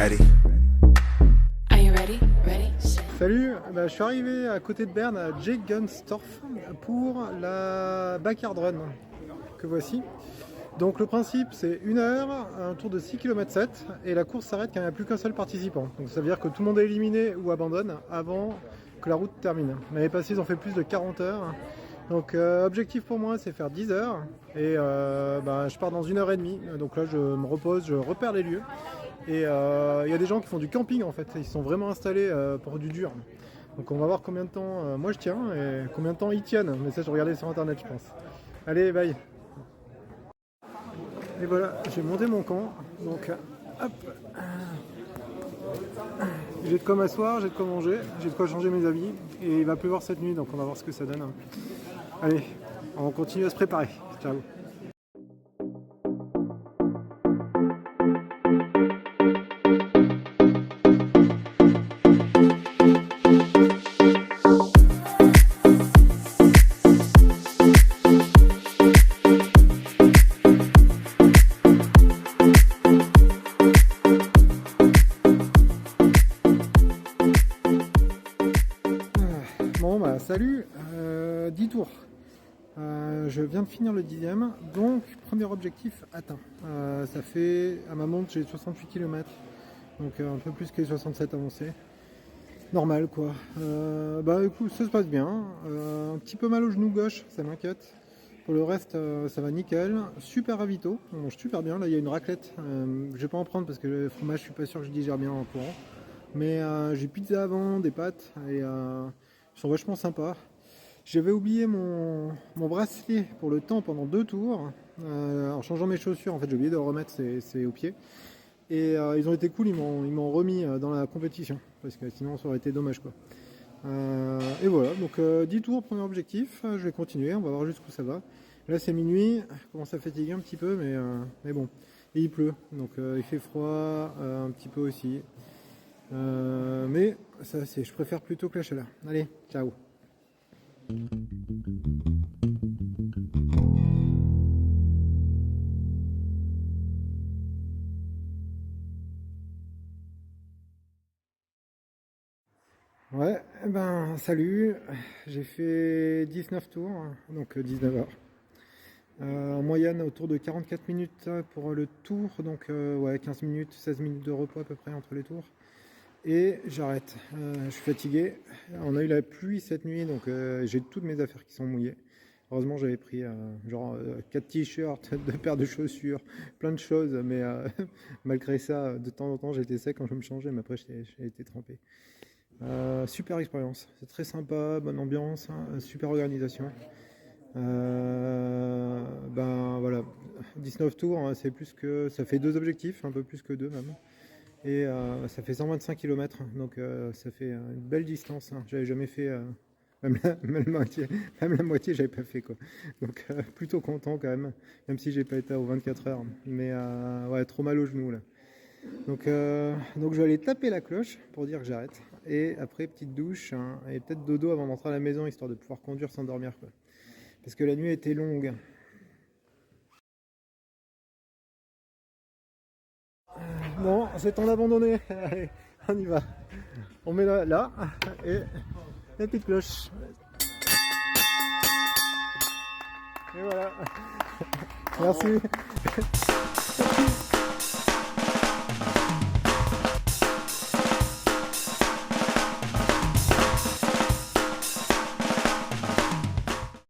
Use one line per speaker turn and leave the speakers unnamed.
ready?
Are you ready? Ready?
Salut, je suis arrivé à côté de Berne à Jegenstorf pour la Backyard Run que voici. Donc le principe c'est 1 heure, un tour de 6 km 7 et la course s'arrête quand il n'y a plus qu'un seul participant. Donc ça veut dire que tout le monde est éliminé ou abandonne avant que la route termine. L'année passée ils ont fait plus de 40 heures. Donc objectif pour moi c'est faire 10 heures et je pars dans 1 heure et demie. Donc là je me repose, je repère les lieux. Et il y a des gens qui font du camping en fait, ils sont vraiment installés pour du dur. Donc on va voir combien de temps moi je tiens et combien de temps ils tiennent. Mais ça je regardais sur internet je pense. Allez bye. Et voilà, j'ai monté mon camp. Donc hop. J'ai de quoi m'asseoir, j'ai de quoi manger, j'ai de quoi changer mes habits. Et il va pleuvoir cette nuit donc on va voir ce que ça donne. Allez, on continue à se préparer. Ciao. Salut, 10 tours. Je viens de finir le 10e, donc premier objectif atteint. Ça fait, à ma montre, j'ai 68 km, donc un peu plus que les 67 avancés. Normal quoi. Écoute, ça se passe bien. Un petit peu mal au genou gauche, ça m'inquiète. Pour le reste, ça va nickel. Super ravito, on mange super bien. Là, il y a une raclette. Je vais pas en prendre parce que le fromage, je suis pas sûr que je digère bien en courant. Mais j'ai pizza avant, des pâtes et ils sont vachement sympas. J'avais oublié mon bracelet pour le temps pendant 2 tours. En changeant mes chaussures, en fait, j'ai oublié de le remettre, c'est au pied. Et ils ont été cool, ils m'ont remis dans la compétition. Parce que sinon, ça aurait été dommage, quoi. Et voilà, donc 10 tours, premier objectif. Je vais continuer, on va voir jusqu'où ça va. Là, c'est minuit, je commence à fatiguer un petit peu, mais bon. Et il pleut, donc il fait froid, un petit peu aussi. Mais ça, je préfère plutôt que la chaleur. Allez, ciao. Ouais, salut, j'ai fait 19 tours, donc 19 heures. En moyenne autour de 44 minutes pour le tour, donc 15 minutes, 16 minutes de repos à peu près entre les tours. Et j'arrête, je suis fatigué. On a eu la pluie cette nuit, donc j'ai toutes mes affaires qui sont mouillées. Heureusement j'avais pris 4 t-shirts, 2 paires de chaussures, plein de choses, mais malgré ça, de temps en temps j'étais sec quand je me changeais, mais après j'ai été trempé. Super expérience, c'est très sympa, bonne ambiance, super organisation. Voilà, 19 tours, hein, c'est plus que, ça fait 2 objectifs, un peu plus que 2 même. Et ça fait 125 km, donc ça fait une belle distance. Hein. J'avais jamais fait, même la moitié, j'avais pas fait quoi. Donc plutôt content quand même si j'ai pas été aux 24 heures. Mais trop mal au genou là. Donc je vais aller taper la cloche pour dire que j'arrête. Et après petite douche et peut-être dodo avant d'entrer à la maison histoire de pouvoir conduire sans dormir quoi. Parce que la nuit était longue. Bon, c'est temps d'abandonner. Allez, on y va. On met là et la petite cloche. Et voilà. Merci.